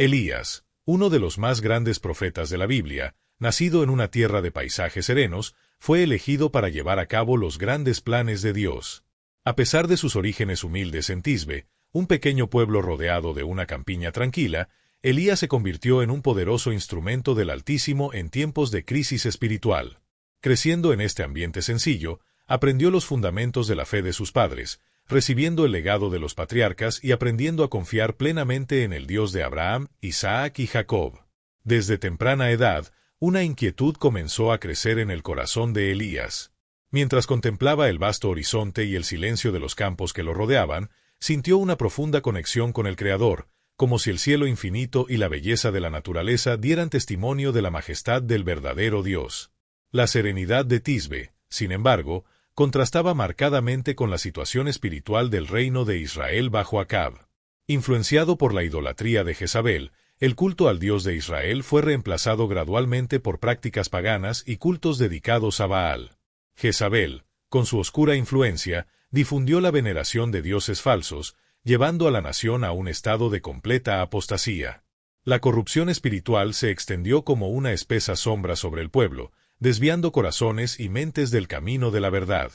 Elías, uno de los más grandes profetas de la Biblia, nacido en una tierra de paisajes serenos, fue elegido para llevar a cabo los grandes planes de Dios. A pesar de sus orígenes humildes en Tisbe, un pequeño pueblo rodeado de una campiña tranquila, Elías se convirtió en un poderoso instrumento del Altísimo en tiempos de crisis espiritual. Creciendo en este ambiente sencillo, aprendió los fundamentos de la fe de sus padres, recibiendo el legado de los patriarcas y aprendiendo a confiar plenamente en el Dios de Abraham, Isaac y Jacob. Desde temprana edad, una inquietud comenzó a crecer en el corazón de Elías. Mientras contemplaba el vasto horizonte y el silencio de los campos que lo rodeaban, sintió una profunda conexión con el Creador, como si el cielo infinito y la belleza de la naturaleza dieran testimonio de la majestad del verdadero Dios. La serenidad de Tisbe, sin embargo, contrastaba marcadamente con la situación espiritual del reino de Israel bajo Acab. Influenciado por la idolatría de Jezabel, el culto al Dios de Israel fue reemplazado gradualmente por prácticas paganas y cultos dedicados a Baal. Jezabel, con su oscura influencia, difundió la veneración de dioses falsos, llevando a la nación a un estado de completa apostasía. La corrupción espiritual se extendió como una espesa sombra sobre el pueblo, desviando corazones y mentes del camino de la verdad.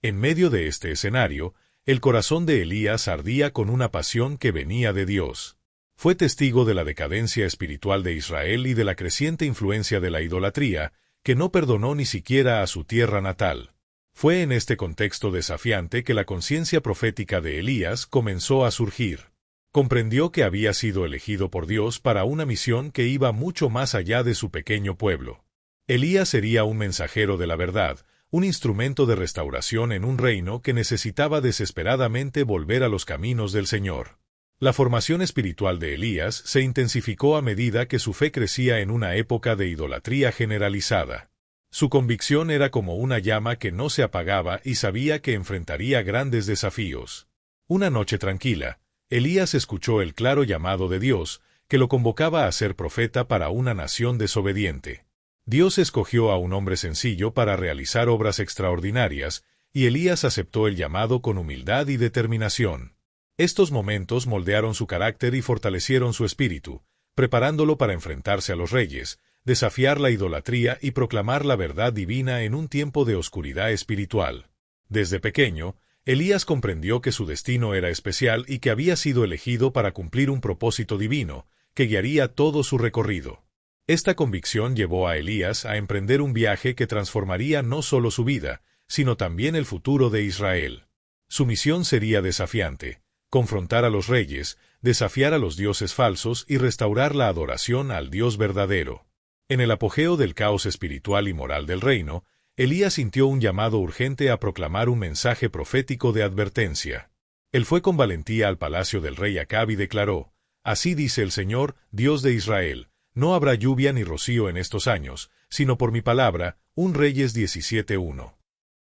En medio de este escenario, el corazón de Elías ardía con una pasión que venía de Dios. Fue testigo de la decadencia espiritual de Israel y de la creciente influencia de la idolatría, que no perdonó ni siquiera a su tierra natal. Fue en este contexto desafiante que la conciencia profética de Elías comenzó a surgir. Comprendió que había sido elegido por Dios para una misión que iba mucho más allá de su pequeño pueblo. Elías sería un mensajero de la verdad, un instrumento de restauración en un reino que necesitaba desesperadamente volver a los caminos del Señor. La formación espiritual de Elías se intensificó a medida que su fe crecía en una época de idolatría generalizada. Su convicción era como una llama que no se apagaba y sabía que enfrentaría grandes desafíos. Una noche tranquila, Elías escuchó el claro llamado de Dios, que lo convocaba a ser profeta para una nación desobediente. Dios escogió a un hombre sencillo para realizar obras extraordinarias, y Elías aceptó el llamado con humildad y determinación. Estos momentos moldearon su carácter y fortalecieron su espíritu, preparándolo para enfrentarse a los reyes, desafiar la idolatría y proclamar la verdad divina en un tiempo de oscuridad espiritual. Desde pequeño, Elías comprendió que su destino era especial y que había sido elegido para cumplir un propósito divino, que guiaría todo su recorrido. Esta convicción llevó a Elías a emprender un viaje que transformaría no solo su vida, sino también el futuro de Israel. Su misión sería desafiante: confrontar a los reyes, desafiar a los dioses falsos y restaurar la adoración al Dios verdadero. En el apogeo del caos espiritual y moral del reino, Elías sintió un llamado urgente a proclamar un mensaje profético de advertencia. Él fue con valentía al palacio del rey Acab y declaró: «Así dice el Señor, Dios de Israel, no habrá lluvia ni rocío en estos años, sino por mi palabra». 1 Reyes 17:1.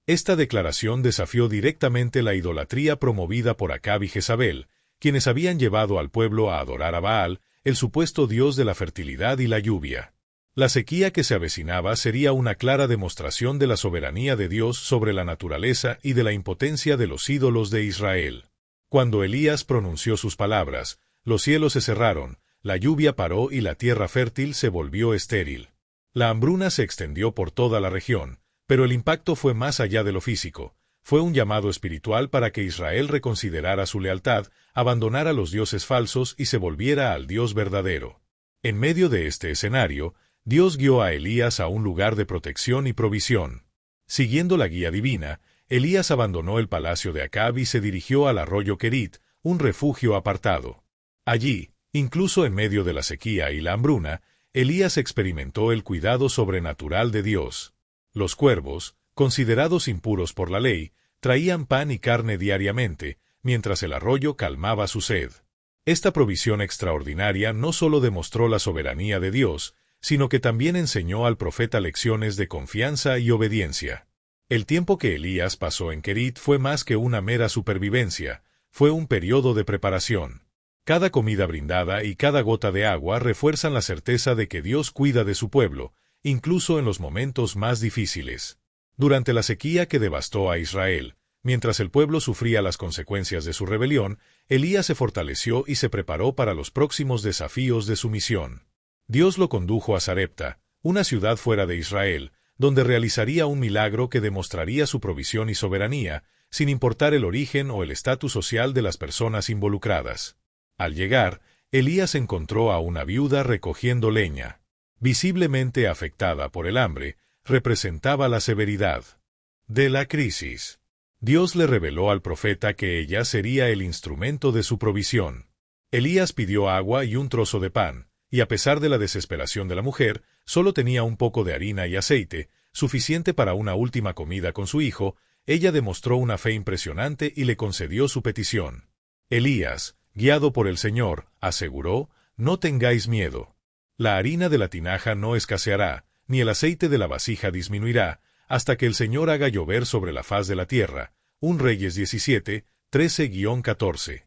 Esta declaración desafió directamente la idolatría promovida por Acab y Jezabel, quienes habían llevado al pueblo a adorar a Baal, el supuesto dios de la fertilidad y la lluvia. La sequía que se avecinaba sería una clara demostración de la soberanía de Dios sobre la naturaleza y de la impotencia de los ídolos de Israel. Cuando Elías pronunció sus palabras, los cielos se cerraron, la lluvia paró y la tierra fértil se volvió estéril. La hambruna se extendió por toda la región, pero el impacto fue más allá de lo físico. Fue un llamado espiritual para que Israel reconsiderara su lealtad, abandonara los dioses falsos y se volviera al Dios verdadero. En medio de este escenario, Dios guió a Elías a un lugar de protección y provisión. Siguiendo la guía divina, Elías abandonó el palacio de Acab y se dirigió al arroyo Kerit, un refugio apartado. Allí, incluso en medio de la sequía y la hambruna, Elías experimentó el cuidado sobrenatural de Dios. Los cuervos, considerados impuros por la ley, traían pan y carne diariamente, mientras el arroyo calmaba su sed. Esta provisión extraordinaria no solo demostró la soberanía de Dios, sino que también enseñó al profeta lecciones de confianza y obediencia. El tiempo que Elías pasó en Kerit fue más que una mera supervivencia, fue un periodo de preparación. Cada comida brindada y cada gota de agua refuerzan la certeza de que Dios cuida de su pueblo, incluso en los momentos más difíciles. Durante la sequía que devastó a Israel, mientras el pueblo sufría las consecuencias de su rebelión, Elías se fortaleció y se preparó para los próximos desafíos de su misión. Dios lo condujo a Sarepta, una ciudad fuera de Israel, donde realizaría un milagro que demostraría su provisión y soberanía, sin importar el origen o el estatus social de las personas involucradas. Al llegar, Elías encontró a una viuda recogiendo leña. Visiblemente afectada por el hambre, representaba la severidad de la crisis. Dios le reveló al profeta que ella sería el instrumento de su provisión. Elías pidió agua y un trozo de pan, y a pesar de la desesperación de la mujer, solo tenía un poco de harina y aceite, suficiente para una última comida con su hijo. Ella demostró una fe impresionante y le concedió su petición. Elías, guiado por el Señor, aseguró: «No tengáis miedo. La harina de la tinaja no escaseará, ni el aceite de la vasija disminuirá, hasta que el Señor haga llover sobre la faz de la tierra». 1 Reyes 17, 13-14.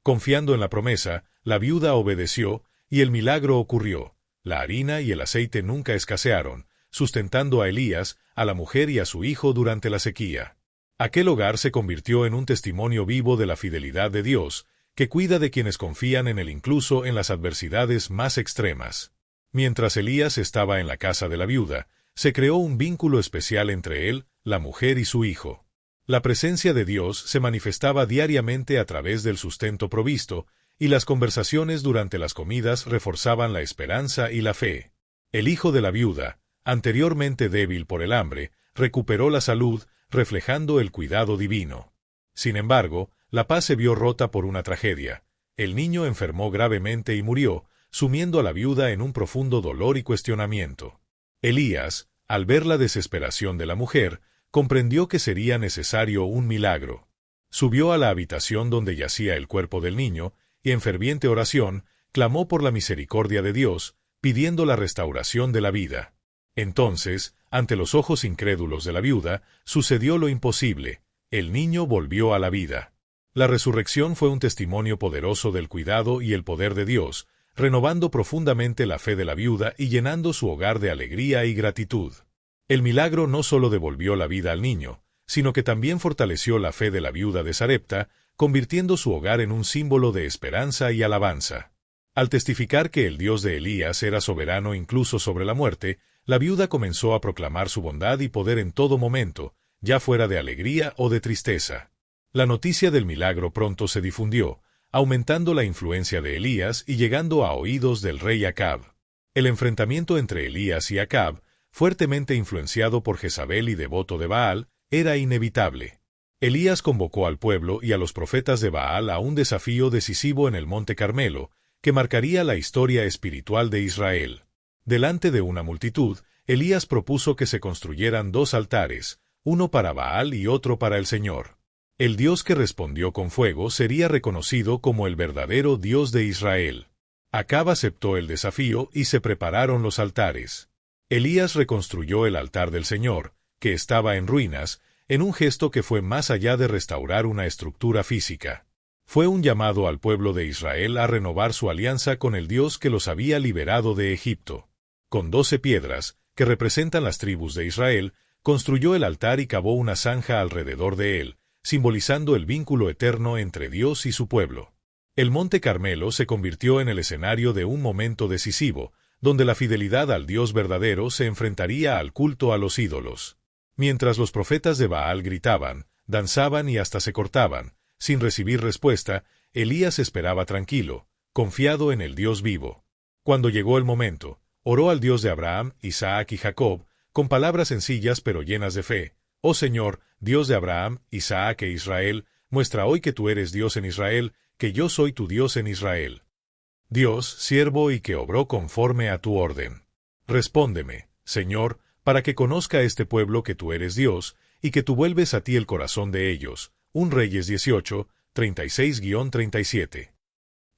Confiando en la promesa, la viuda obedeció, y el milagro ocurrió. La harina y el aceite nunca escasearon, sustentando a Elías, a la mujer y a su hijo durante la sequía. Aquel hogar se convirtió en un testimonio vivo de la fidelidad de Dios, que cuida de quienes confían en él incluso en las adversidades más extremas. Mientras Elías estaba en la casa de la viuda, se creó un vínculo especial entre él, la mujer y su hijo. La presencia de Dios se manifestaba diariamente a través del sustento provisto, y las conversaciones durante las comidas reforzaban la esperanza y la fe. El hijo de la viuda, anteriormente débil por el hambre, recuperó la salud, reflejando el cuidado divino. Sin embargo, la paz se vio rota por una tragedia. El niño enfermó gravemente y murió, sumiendo a la viuda en un profundo dolor y cuestionamiento. Elías, al ver la desesperación de la mujer, comprendió que sería necesario un milagro. Subió a la habitación donde yacía el cuerpo del niño, y en ferviente oración, clamó por la misericordia de Dios, pidiendo la restauración de la vida. Entonces, ante los ojos incrédulos de la viuda, sucedió lo imposible: el niño volvió a la vida. La resurrección fue un testimonio poderoso del cuidado y el poder de Dios, renovando profundamente la fe de la viuda y llenando su hogar de alegría y gratitud. El milagro no solo devolvió la vida al niño, sino que también fortaleció la fe de la viuda de Sarepta, convirtiendo su hogar en un símbolo de esperanza y alabanza. Al testificar que el Dios de Elías era soberano incluso sobre la muerte, la viuda comenzó a proclamar su bondad y poder en todo momento, ya fuera de alegría o de tristeza. La noticia del milagro pronto se difundió, aumentando la influencia de Elías y llegando a oídos del rey Acab. El enfrentamiento entre Elías y Acab, fuertemente influenciado por Jezabel y devoto de Baal, era inevitable. Elías convocó al pueblo y a los profetas de Baal a un desafío decisivo en el Monte Carmelo, que marcaría la historia espiritual de Israel. Delante de una multitud, Elías propuso que se construyeran 2 altares, uno para Baal y otro para el Señor. El Dios que respondió con fuego sería reconocido como el verdadero Dios de Israel. Acab aceptó el desafío y se prepararon los altares. Elías reconstruyó el altar del Señor, que estaba en ruinas, en un gesto que fue más allá de restaurar una estructura física. Fue un llamado al pueblo de Israel a renovar su alianza con el Dios que los había liberado de Egipto. Con 12 piedras, que representan las tribus de Israel, construyó el altar y cavó una zanja alrededor de él, simbolizando el vínculo eterno entre Dios y su pueblo. El Monte Carmelo se convirtió en el escenario de un momento decisivo, donde la fidelidad al Dios verdadero se enfrentaría al culto a los ídolos. Mientras los profetas de Baal gritaban, danzaban y hasta se cortaban, sin recibir respuesta, Elías esperaba tranquilo, confiado en el Dios vivo. Cuando llegó el momento, oró al Dios de Abraham, Isaac y Jacob, con palabras sencillas pero llenas de fe: «Oh Señor, Dios de Abraham, Isaac e Israel, muestra hoy que tú eres Dios en Israel, que yo soy tu Dios en Israel. Dios, siervo y que obró conforme a tu orden. Respóndeme, Señor, para que conozca este pueblo que tú eres Dios, y que tú vuelves a ti el corazón de ellos». 1 Reyes 18, 36-37.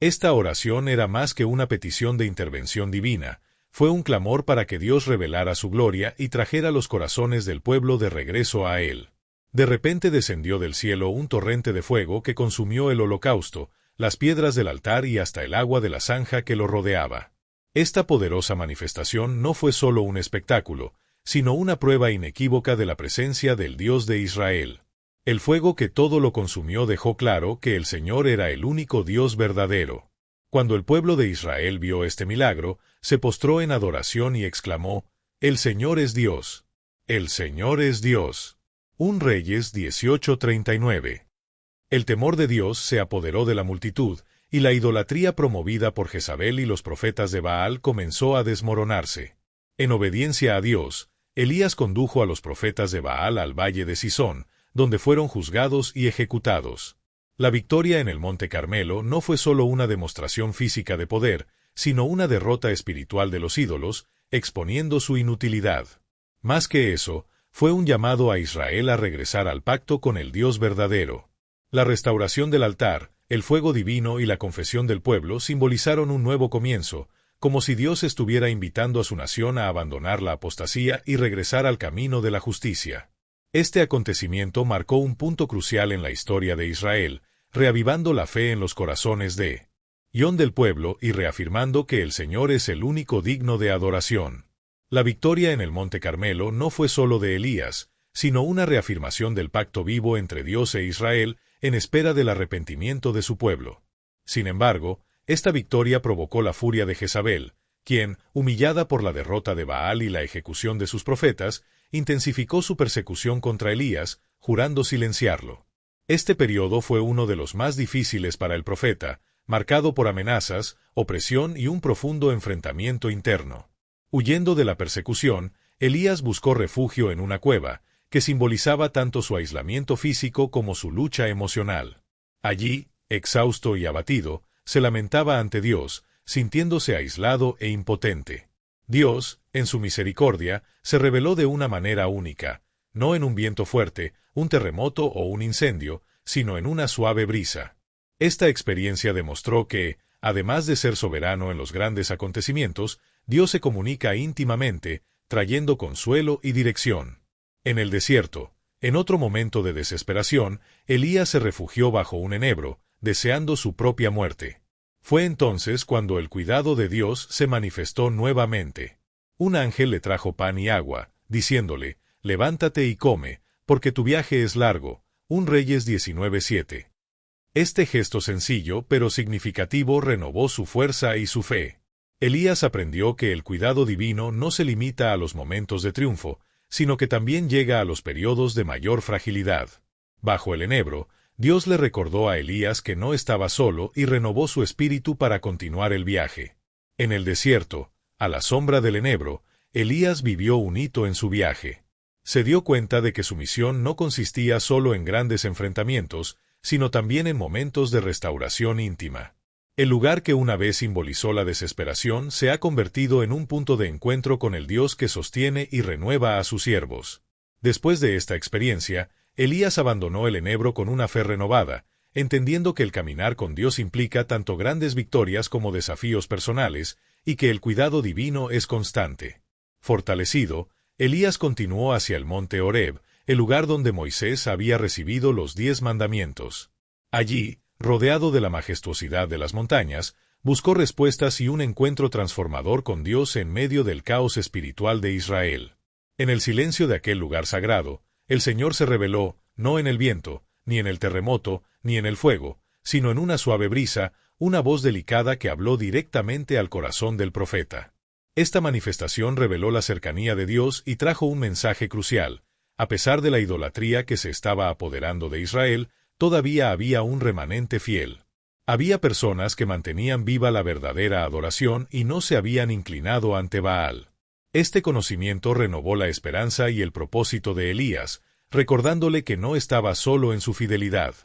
Esta oración era más que una petición de intervención divina, fue un clamor para que Dios revelara su gloria y trajera los corazones del pueblo de regreso a Él. De repente descendió del cielo un torrente de fuego que consumió el holocausto, las piedras del altar y hasta el agua de la zanja que lo rodeaba. Esta poderosa manifestación no fue solo un espectáculo, sino una prueba inequívoca de la presencia del Dios de Israel. El fuego que todo lo consumió dejó claro que el Señor era el único Dios verdadero. Cuando el pueblo de Israel vio este milagro, se postró en adoración y exclamó: «El Señor es Dios. El Señor es Dios». 1 Reyes 18:39. El temor de Dios se apoderó de la multitud, y la idolatría promovida por Jezabel y los profetas de Baal comenzó a desmoronarse. En obediencia a Dios, Elías condujo a los profetas de Baal al valle de Cisón, donde fueron juzgados y ejecutados. La victoria en el Monte Carmelo no fue solo una demostración física de poder, sino una derrota espiritual de los ídolos, exponiendo su inutilidad. Más que eso, fue un llamado a Israel a regresar al pacto con el Dios verdadero. La restauración del altar, el fuego divino y la confesión del pueblo simbolizaron un nuevo comienzo, como si Dios estuviera invitando a su nación a abandonar la apostasía y regresar al camino de la justicia. Este acontecimiento marcó un punto crucial en la historia de Israel, reavivando la fe en los corazones del pueblo y reafirmando que el Señor es el único digno de adoración. La victoria en el Monte Carmelo no fue solo de Elías, sino una reafirmación del pacto vivo entre Dios e Israel en espera del arrepentimiento de su pueblo. Sin embargo, esta victoria provocó la furia de Jezabel, quien, humillada por la derrota de Baal y la ejecución de sus profetas, intensificó su persecución contra Elías, jurando silenciarlo. Este periodo fue uno de los más difíciles para el profeta, marcado por amenazas, opresión y un profundo enfrentamiento interno. Huyendo de la persecución, Elías buscó refugio en una cueva, que simbolizaba tanto su aislamiento físico como su lucha emocional. Allí, exhausto y abatido, se lamentaba ante Dios, sintiéndose aislado e impotente. Dios, en su misericordia, se reveló de una manera única, no en un viento fuerte, un terremoto o un incendio, sino en una suave brisa. Esta experiencia demostró que, además de ser soberano en los grandes acontecimientos, Dios se comunica íntimamente, trayendo consuelo y dirección. En el desierto, en otro momento de desesperación, Elías se refugió bajo un enebro, deseando su propia muerte. Fue entonces cuando el cuidado de Dios se manifestó nuevamente. Un ángel le trajo pan y agua, diciéndole: «Levántate y come, porque tu viaje es largo». 1 Reyes 19:7. Este gesto sencillo pero significativo renovó su fuerza y su fe. Elías aprendió que el cuidado divino no se limita a los momentos de triunfo, sino que también llega a los periodos de mayor fragilidad. Bajo el enebro, Dios le recordó a Elías que no estaba solo y renovó su espíritu para continuar el viaje. En el desierto, a la sombra del enebro, Elías vivió un hito en su viaje. Se dio cuenta de que su misión no consistía solo en grandes enfrentamientos, sino también en momentos de restauración íntima. El lugar que una vez simbolizó la desesperación se ha convertido en un punto de encuentro con el Dios que sostiene y renueva a sus siervos. Después de esta experiencia, Elías abandonó el enebro con una fe renovada, entendiendo que el caminar con Dios implica tanto grandes victorias como desafíos personales, y que el cuidado divino es constante. Fortalecido, Elías continuó hacia el monte Horeb, el lugar donde Moisés había recibido los 10 mandamientos. Allí, rodeado de la majestuosidad de las montañas, buscó respuestas y un encuentro transformador con Dios en medio del caos espiritual de Israel. En el silencio de aquel lugar sagrado, el Señor se reveló, no en el viento, ni en el terremoto, ni en el fuego, sino en una suave brisa, una voz delicada que habló directamente al corazón del profeta. Esta manifestación reveló la cercanía de Dios y trajo un mensaje crucial. A pesar de la idolatría que se estaba apoderando de Israel, todavía había un remanente fiel. Había personas que mantenían viva la verdadera adoración y no se habían inclinado ante Baal. Este conocimiento renovó la esperanza y el propósito de Elías, recordándole que no estaba solo en su fidelidad.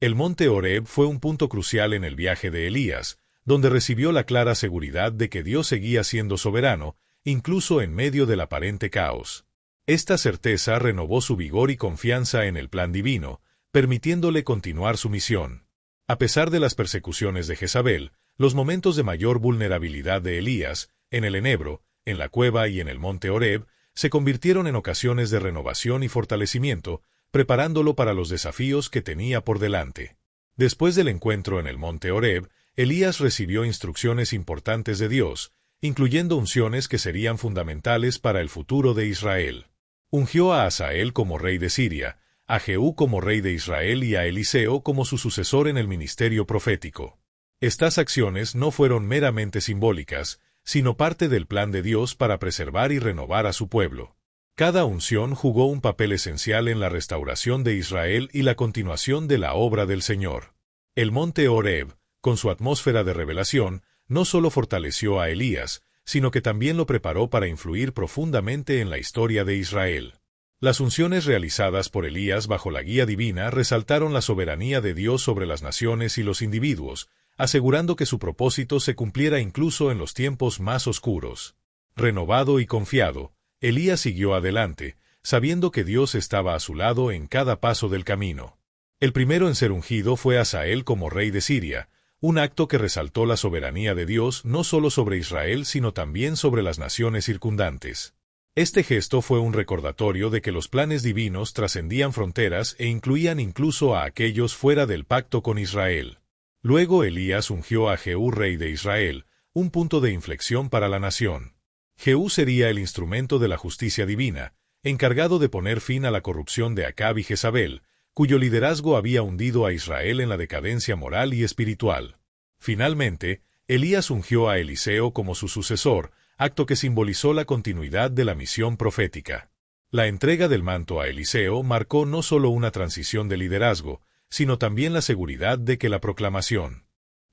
El monte Horeb fue un punto crucial en el viaje de Elías, donde recibió la clara seguridad de que Dios seguía siendo soberano, incluso en medio del aparente caos. Esta certeza renovó su vigor y confianza en el plan divino, permitiéndole continuar su misión. A pesar de las persecuciones de Jezabel, los momentos de mayor vulnerabilidad de Elías, en el enebro, en la cueva y en el monte Horeb, se convirtieron en ocasiones de renovación y fortalecimiento, preparándolo para los desafíos que tenía por delante. Después del encuentro en el monte Horeb, Elías recibió instrucciones importantes de Dios, incluyendo unciones que serían fundamentales para el futuro de Israel. Ungió a Hazael como rey de Siria, a Jehú como rey de Israel y a Eliseo como su sucesor en el ministerio profético. Estas acciones no fueron meramente simbólicas, sino parte del plan de Dios para preservar y renovar a su pueblo. Cada unción jugó un papel esencial en la restauración de Israel y la continuación de la obra del Señor. El monte Horeb, con su atmósfera de revelación, no solo fortaleció a Elías, sino que también lo preparó para influir profundamente en la historia de Israel. Las unciones realizadas por Elías bajo la guía divina resaltaron la soberanía de Dios sobre las naciones y los individuos, asegurando que su propósito se cumpliera incluso en los tiempos más oscuros. Renovado y confiado, Elías siguió adelante, sabiendo que Dios estaba a su lado en cada paso del camino. El primero en ser ungido fue Hazael como rey de Siria, un acto que resaltó la soberanía de Dios no solo sobre Israel sino también sobre las naciones circundantes. Este gesto fue un recordatorio de que los planes divinos trascendían fronteras e incluían incluso a aquellos fuera del pacto con Israel. Luego Elías ungió a Jehú rey de Israel, un punto de inflexión para la nación. Jehú sería el instrumento de la justicia divina, encargado de poner fin a la corrupción de Acab y Jezabel, cuyo liderazgo había hundido a Israel en la decadencia moral y espiritual. Finalmente, Elías ungió a Eliseo como su sucesor, acto que simbolizó la continuidad de la misión profética. La entrega del manto a Eliseo marcó no solo una transición de liderazgo, sino también la seguridad de que la proclamación,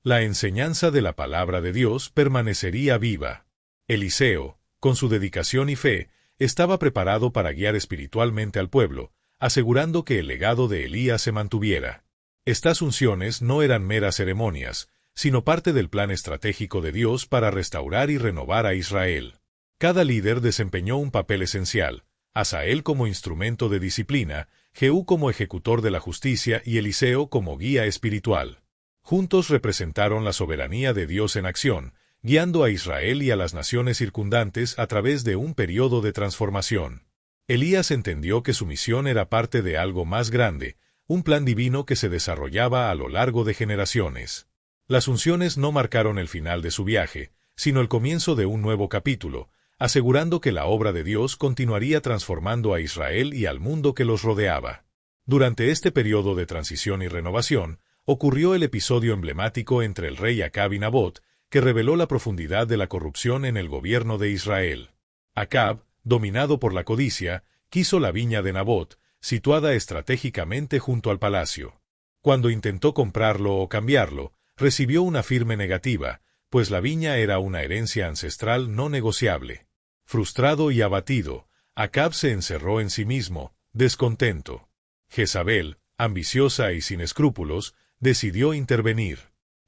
la enseñanza de la palabra de Dios permanecería viva. Eliseo, con su dedicación y fe, estaba preparado para guiar espiritualmente al pueblo, asegurando que el legado de Elías se mantuviera. Estas unciones no eran meras ceremonias, sino parte del plan estratégico de Dios para restaurar y renovar a Israel. Cada líder desempeñó un papel esencial, Hazael como instrumento de disciplina, Jehú como ejecutor de la justicia y Eliseo como guía espiritual. Juntos representaron la soberanía de Dios en acción, guiando a Israel y a las naciones circundantes a través de un periodo de transformación. Elías entendió que su misión era parte de algo más grande, un plan divino que se desarrollaba a lo largo de generaciones. Las unciones no marcaron el final de su viaje, sino el comienzo de un nuevo capítulo, asegurando que la obra de Dios continuaría transformando a Israel y al mundo que los rodeaba. Durante este periodo de transición y renovación, ocurrió el episodio emblemático entre el rey Acab y Nabot, que reveló la profundidad de la corrupción en el gobierno de Israel. Acab, dominado por la codicia, quiso la viña de Nabot, situada estratégicamente junto al palacio. Cuando intentó comprarlo o cambiarlo, recibió una firme negativa, pues la viña era una herencia ancestral no negociable. Frustrado y abatido, Acab se encerró en sí mismo, descontento. Jezabel, ambiciosa y sin escrúpulos, decidió intervenir.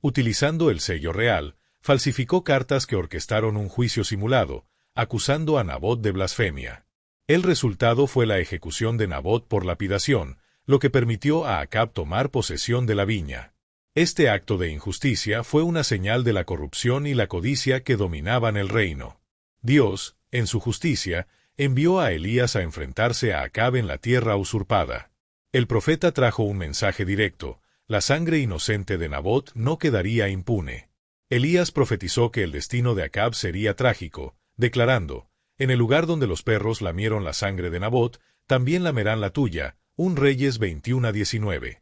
Utilizando el sello real, falsificó cartas que orquestaron un juicio simulado, acusando a Nabot de blasfemia. El resultado fue la ejecución de Nabot por lapidación, lo que permitió a Acab tomar posesión de la viña. Este acto de injusticia fue una señal de la corrupción y la codicia que dominaban el reino. Dios, en su justicia, envió a Elías a enfrentarse a Acab en la tierra usurpada. El profeta trajo un mensaje directo: la sangre inocente de Nabot no quedaría impune. Elías profetizó que el destino de Acab sería trágico, declarando: en el lugar donde los perros lamieron la sangre de Nabot, también lamerán la tuya. 1 Reyes 21:19.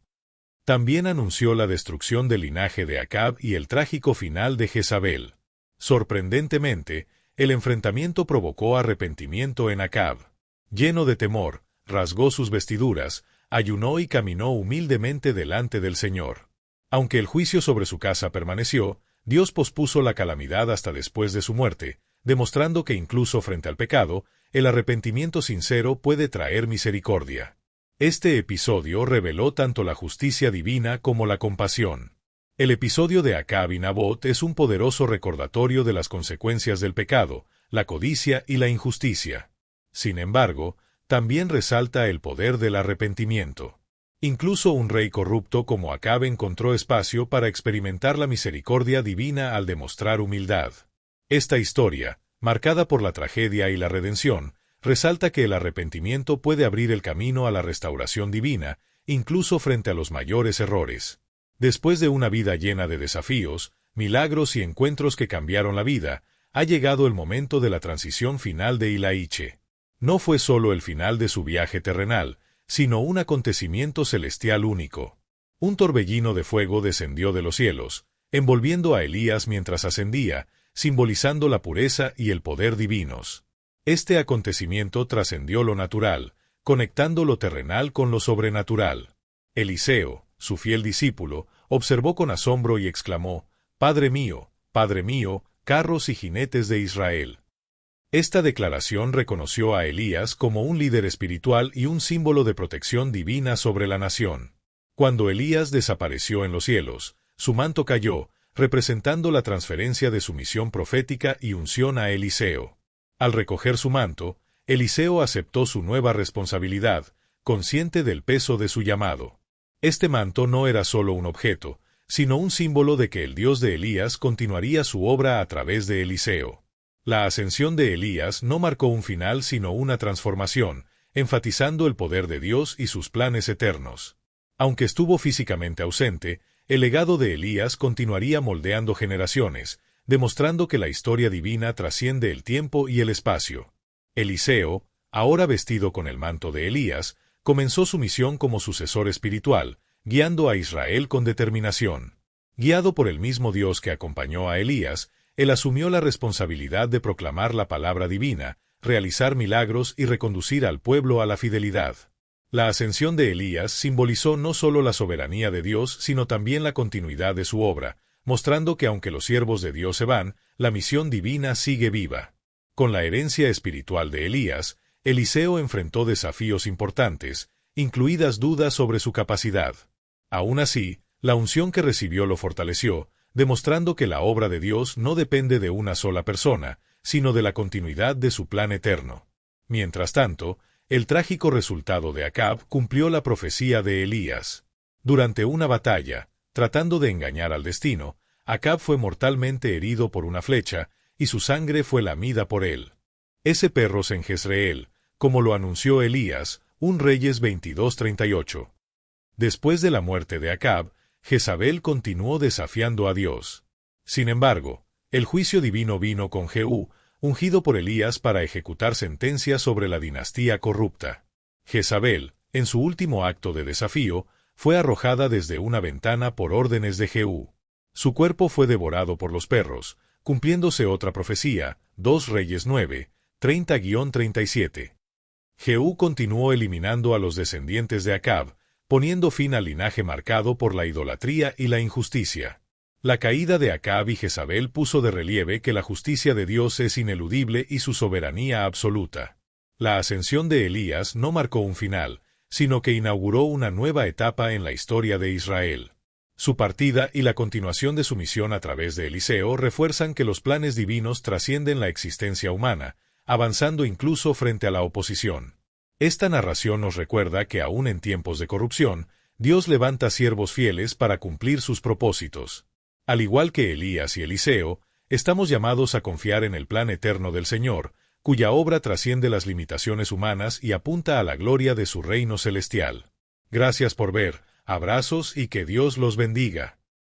También anunció la destrucción del linaje de Acab y el trágico final de Jezabel. Sorprendentemente, el enfrentamiento provocó arrepentimiento en Acab. Lleno de temor, rasgó sus vestiduras, ayunó y caminó humildemente delante del Señor. Aunque el juicio sobre su casa permaneció, Dios pospuso la calamidad hasta después de su muerte, demostrando que incluso frente al pecado, el arrepentimiento sincero puede traer misericordia. Este episodio reveló tanto la justicia divina como la compasión. El episodio de Acab y Nabot es un poderoso recordatorio de las consecuencias del pecado, la codicia y la injusticia. Sin embargo, también resalta el poder del arrepentimiento. Incluso un rey corrupto como Acab encontró espacio para experimentar la misericordia divina al demostrar humildad. Esta historia, marcada por la tragedia y la redención, resalta que el arrepentimiento puede abrir el camino a la restauración divina, incluso frente a los mayores errores. Después de una vida llena de desafíos, milagros y encuentros que cambiaron la vida, ha llegado el momento de la transición final de Eliache. No fue solo el final de su viaje terrenal, sino un acontecimiento celestial único. Un torbellino de fuego descendió de los cielos, envolviendo a Elías mientras ascendía, simbolizando la pureza y el poder divinos. Este acontecimiento trascendió lo natural, conectando lo terrenal con lo sobrenatural. Eliseo, su fiel discípulo, observó con asombro y exclamó: Padre mío, carros y jinetes de Israel. Esta declaración reconoció a Elías como un líder espiritual y un símbolo de protección divina sobre la nación. Cuando Elías desapareció en los cielos, su manto cayó, representando la transferencia de su misión profética y unción a Eliseo. Al recoger su manto, Eliseo aceptó su nueva responsabilidad, consciente del peso de su llamado. Este manto no era solo un objeto, sino un símbolo de que el Dios de Elías continuaría su obra a través de Eliseo. La ascensión de Elías no marcó un final sino una transformación, enfatizando el poder de Dios y sus planes eternos. Aunque estuvo físicamente ausente, el legado de Elías continuaría moldeando generaciones, demostrando que la historia divina trasciende el tiempo y el espacio. Eliseo, ahora vestido con el manto de Elías, comenzó su misión como sucesor espiritual, guiando a Israel con determinación. Guiado por el mismo Dios que acompañó a Elías, él asumió la responsabilidad de proclamar la palabra divina, realizar milagros y reconducir al pueblo a la fidelidad. La ascensión de Elías simbolizó no solo la soberanía de Dios, sino también la continuidad de su obra, mostrando que aunque los siervos de Dios se van, la misión divina sigue viva. Con la herencia espiritual de Elías, Eliseo enfrentó desafíos importantes, incluidas dudas sobre su capacidad. Aún así, la unción que recibió lo fortaleció, demostrando que la obra de Dios no depende de una sola persona, sino de la continuidad de su plan eterno. Mientras tanto, el trágico resultado de Acab cumplió la profecía de Elías. Durante una batalla, tratando de engañar al destino, Acab fue mortalmente herido por una flecha, y su sangre fue lamida por él. Ese perros en Jezreel, como lo anunció Elías, 1 Reyes 22:38. Después de la muerte de Acab, Jezabel continuó desafiando a Dios. Sin embargo, el juicio divino vino con Jehú, ungido por Elías para ejecutar sentencias sobre la dinastía corrupta. Jezabel, en su último acto de desafío, fue arrojada desde una ventana por órdenes de Jehú. Su cuerpo fue devorado por los perros, cumpliéndose otra profecía, 2 Reyes 9, 30-37. Jehú continuó eliminando a los descendientes de Acab, poniendo fin al linaje marcado por la idolatría y la injusticia. La caída de Acab y Jezabel puso de relieve que la justicia de Dios es ineludible y su soberanía absoluta. La ascensión de Elías no marcó un final, sino que inauguró una nueva etapa en la historia de Israel. Su partida y la continuación de su misión a través de Eliseo refuerzan que los planes divinos trascienden la existencia humana, avanzando incluso frente a la oposición. Esta narración nos recuerda que aún en tiempos de corrupción, Dios levanta siervos fieles para cumplir sus propósitos. Al igual que Elías y Eliseo, estamos llamados a confiar en el plan eterno del Señor, cuya obra trasciende las limitaciones humanas y apunta a la gloria de su reino celestial. Gracias por ver, abrazos y que Dios los bendiga.